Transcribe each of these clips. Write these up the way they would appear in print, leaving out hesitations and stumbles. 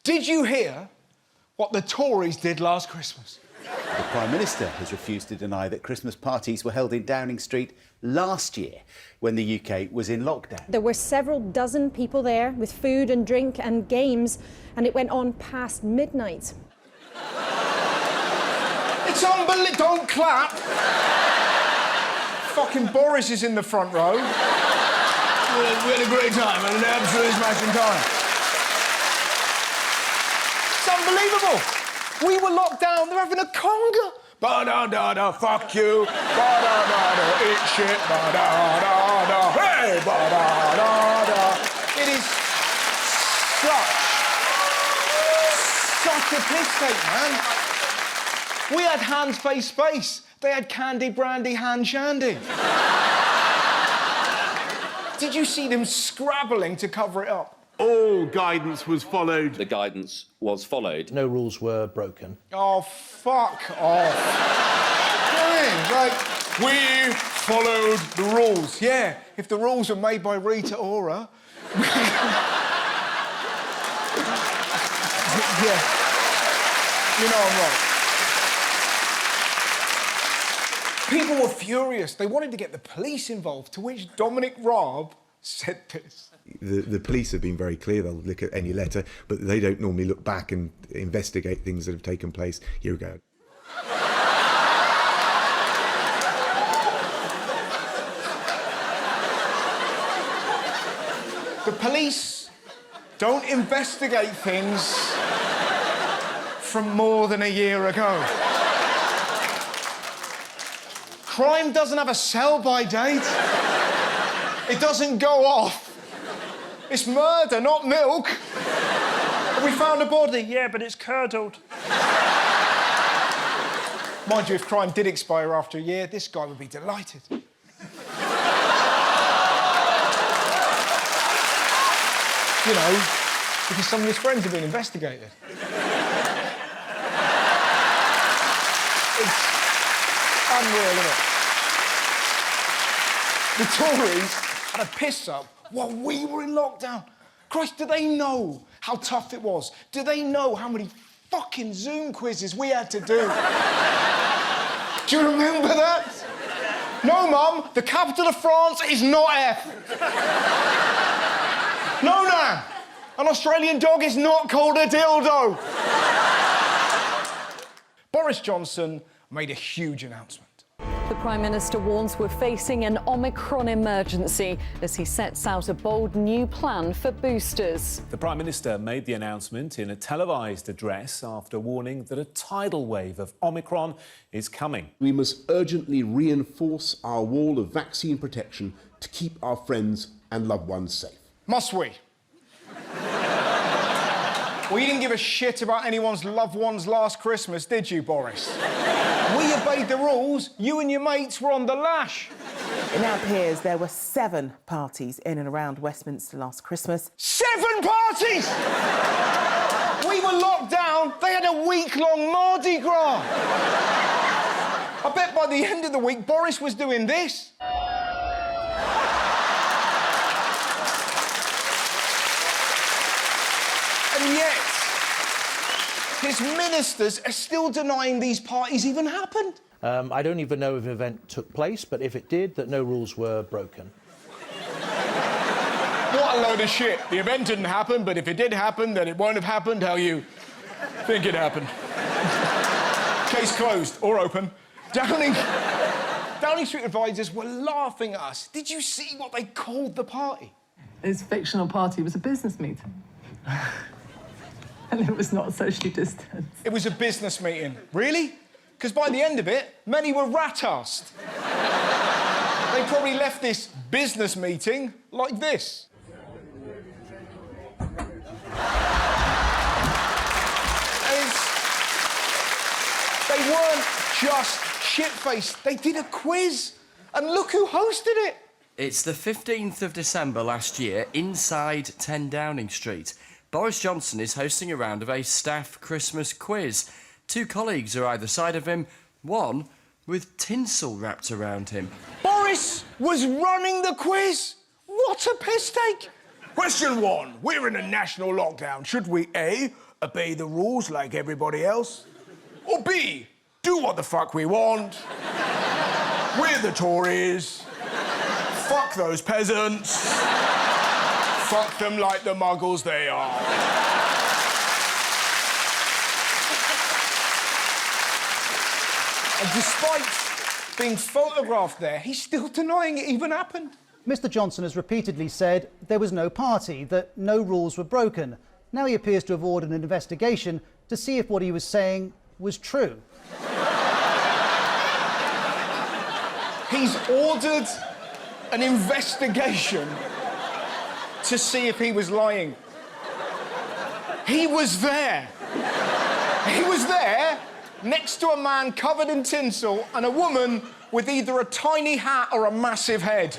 Did you hear what the Tories did last Christmas? The Prime Minister has refused to deny that Christmas parties were held in Downing Street last year when the UK was in lockdown. There were several dozen people there with food and drink and games, and it went on past midnight. It's unbelievable. Don't clap. Fucking Boris is in the front row. We had a great time, and an absolutely smashing time. It's unbelievable. We were locked down, they're having a conga. Ba-da-da-da, fuck you. Ba-da-da-da, eat shit. Ba-da-da-da, hey, ba-da-da-da. It is such a piss take, man. We had hands, face, space. They had candy, brandy, hand, shandy. Did you see them scrabbling to cover it up? All guidance was followed. The guidance was followed. No rules were broken. Oh, fuck off. Like, we followed the rules. Yeah, if the rules were made by Rita Ora... yeah. You know I'm right. People were furious. They wanted to get the police involved, to which Dominic Raab said this. The police have been very clear. They'll look at any letter, but they don't normally look back and investigate things that have taken place a year ago. The police don't investigate things from more than a year ago. Crime doesn't have a sell-by date. It doesn't go off. It's murder, not milk. Have we found a body? Yeah, but it's curdled. Mind you, if crime did expire after a year, this guy would be delighted. You know, because some of his friends have been investigated. It's unreal, isn't it? The Tories had a piss-up while we were in lockdown. Christ, do they know how tough it was? Do they know how many fucking Zoom quizzes we had to do? Do you remember that? No, Mum, the capital of France is not F. No, Nan, an Australian dog is not called a dildo. Boris Johnson made a huge announcement. The Prime Minister warns we're facing an Omicron emergency as he sets out a bold new plan for boosters. The Prime Minister made the announcement in a televised address after warning that a tidal wave of Omicron is coming. We must urgently reinforce our wall of vaccine protection to keep our friends and loved ones safe. Must we? Well, you didn't give a shit about anyone's loved ones last Christmas, did you, Boris? We obeyed the rules. You and your mates were on the lash. It now appears there were 7 parties in and around Westminster last Christmas. 7 parties! We were locked down. They had a week-long Mardi Gras. I bet by the end of the week, Boris was doing this. And yet, his ministers are still denying these parties even happened. I don't even know if an event took place, but if it did, that no rules were broken. What a load of shit. The event didn't happen, but if it did happen, then it won't have happened how you think it happened. Case closed, or open. Downing Street advisors were laughing at us. Did you see what they called the party? His fictional party was a business meeting. And it was not socially distanced. It was a business meeting. Really? Because by the end of it, many were rat-arsed. They probably left this business meeting like this. They weren't just shit-faced. They did a quiz. And look who hosted it. It's the 15th of December last year, inside 10 Downing Street. Boris Johnson is hosting a round of a staff Christmas quiz. 2 colleagues are either side of him, one with tinsel wrapped around him. Boris was running the quiz. What a piss take. Question 1. We're in a national lockdown. Should we A, obey the rules like everybody else, or B, do what the fuck we want. We're the Tories. Fuck those peasants. Fuck them like the muggles they are. And despite being photographed there, he's still denying it even happened. Mr Johnson has repeatedly said there was no party, that no rules were broken. Now he appears to have ordered an investigation to see if what he was saying was true. He's ordered an investigation to see if he was lying. He was there. He was there next to a man covered in tinsel and a woman with either a tiny hat or a massive head.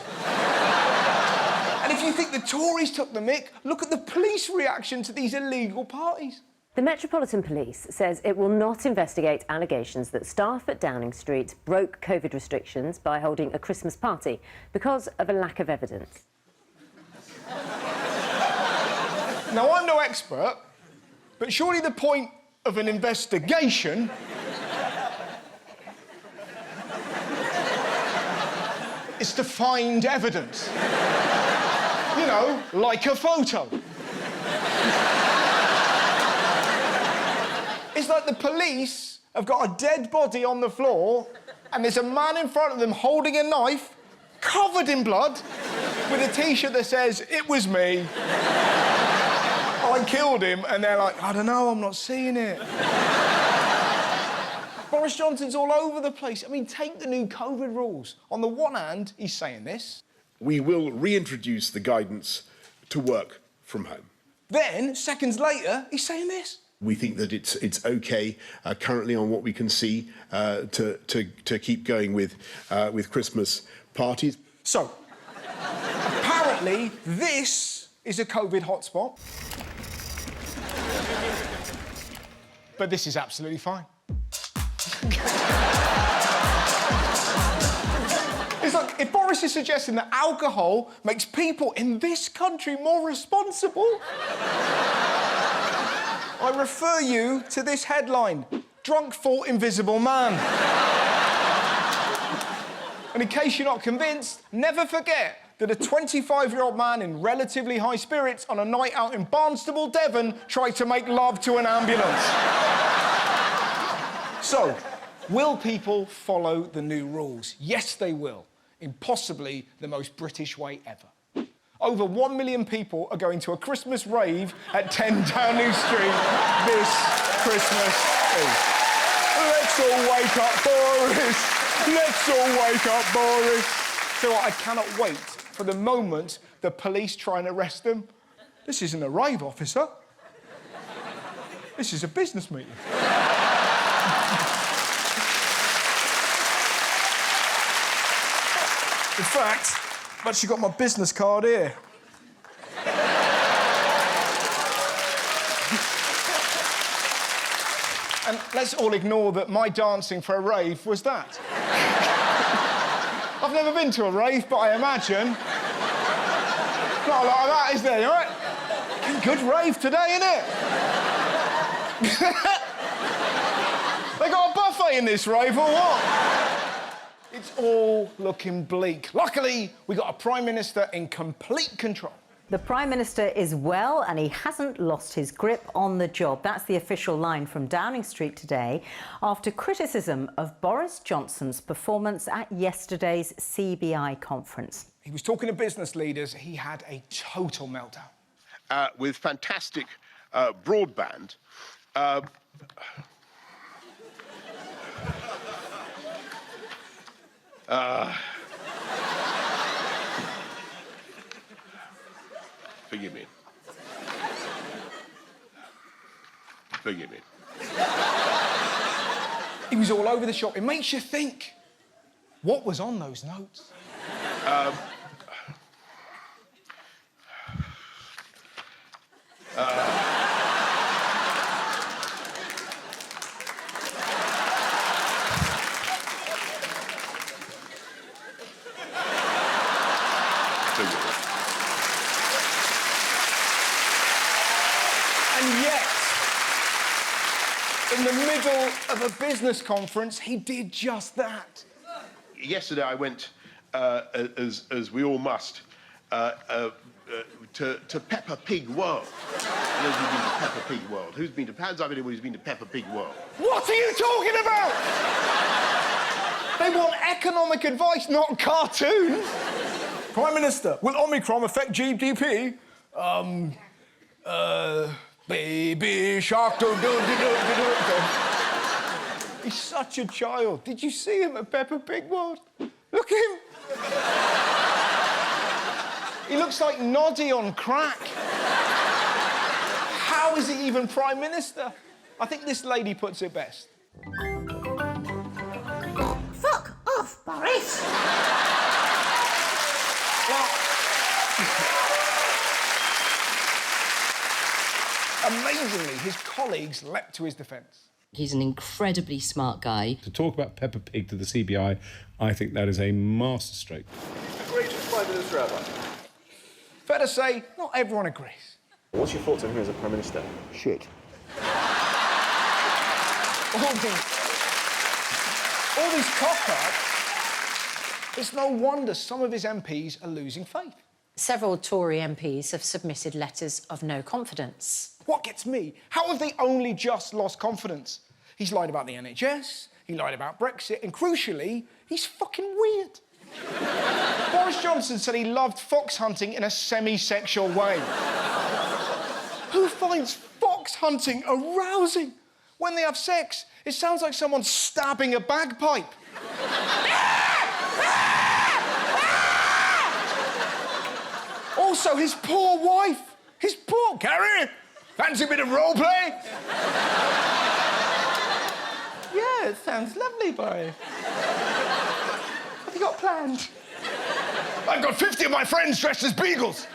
And if you think the Tories took the mick, look at the police reaction to these illegal parties. The Metropolitan Police says it will not investigate allegations that staff at Downing Street broke COVID restrictions by holding a Christmas party because of a lack of evidence. Now, I'm no expert, but surely the point of an investigation is to find evidence. You know, like a photo. It's like the police have got a dead body on the floor and there's a man in front of them holding a knife, covered in blood, with a T-shirt that says, "It was me. I killed him," and they're like, "I don't know, I'm not seeing it." Boris Johnson's all over the place. I mean, take the new COVID rules. On the one hand, he's saying this. We will reintroduce the guidance to work from home. Then, seconds later, he's saying this. We think that it's okay currently on what we can see to keep going with Christmas parties. So, apparently, this is a COVID hotspot. But this is absolutely fine. It's like, if Boris is suggesting that alcohol makes people in this country more responsible, I refer you to this headline: Drunk fought invisible man. And in case you're not convinced, never forget that a 25-year-old man in relatively high spirits on a night out in Barnstable, Devon, tried to make love to an ambulance. So, will people follow the new rules? Yes, they will, in possibly the most British way ever. Over 1 million people are going to a Christmas rave at 10 Downing Street this Christmas Eve. Let's all wake up, Boris! Let's all wake up, Boris! So I cannot wait for the moment the police try and arrest them. This isn't a rave, officer. This is a business meeting. In fact, I've actually got my business card here. And let's all ignore that my dancing for a rave was that. I've never been to a rave, but I imagine not a lot of that, is there, all right? Good rave today, innit? They got a buffet in this rave, or what? It's all looking bleak. Luckily, we got a Prime Minister in complete control. The Prime Minister is well and he hasn't lost his grip on the job. That's the official line from Downing Street today after criticism of Boris Johnson's performance at yesterday's CBI conference. He was talking to business leaders. He had a total meltdown. With fantastic broadband, forgive me. Forgive me. He was all over the shop. It makes you think, what was on those notes? And yet, In the middle of a business conference, he did just that. Yesterday I went, as we all must, to Peppa Pig World. Those who've been to Peppa Pig World. Hands up anyone who's been to Peppa Pig World. What are you talking about? They want economic advice, not cartoons. Prime Minister, will Omicron affect GDP? Baby shark, do. He's such a child. Did you see him at Peppa Pig World? Look at him. He looks like Noddy on crack. How is he even Prime Minister? I think this lady puts it best. Fuck off, Boris! Amazingly, his colleagues leapt to his defence. He's an incredibly smart guy. To talk about Peppa Pig to the CBI, I think that is a masterstroke. The greatest Prime Minister ever. Fair to say, not everyone agrees. What's your thoughts on him as a Prime Minister? Shit. All these cock-ups, it's no wonder some of his MPs are losing faith. Several Tory MPs have submitted letters of no confidence. What gets me? How have they only just lost confidence? He's lied about the NHS, he lied about Brexit, and crucially, he's fucking weird. Boris Johnson said he loved fox hunting in a semi-sexual way. Who finds fox hunting arousing? When they have sex, it sounds like someone stabbing a bagpipe. Also, his poor wife. His poor... Carrie, fancy a bit of role play? Yeah, it sounds lovely, Boris. Have you got plans? I've got 50 of my friends dressed as beagles.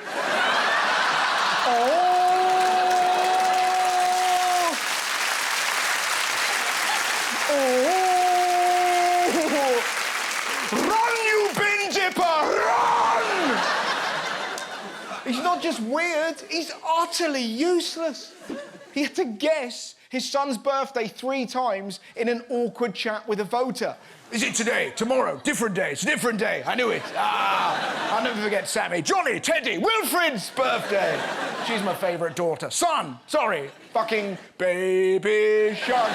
Oh! Run, you bin dipper, run! He's not just weird, he's utterly useless. He had to guess his son's birthday 3 times in an awkward chat with a voter. Is it today? Tomorrow? Different day? It's a different day. I knew it. I'll never forget Sammy. Johnny, Teddy, Wilfred's birthday. She's my favourite daughter. Son, sorry. Fucking baby shark.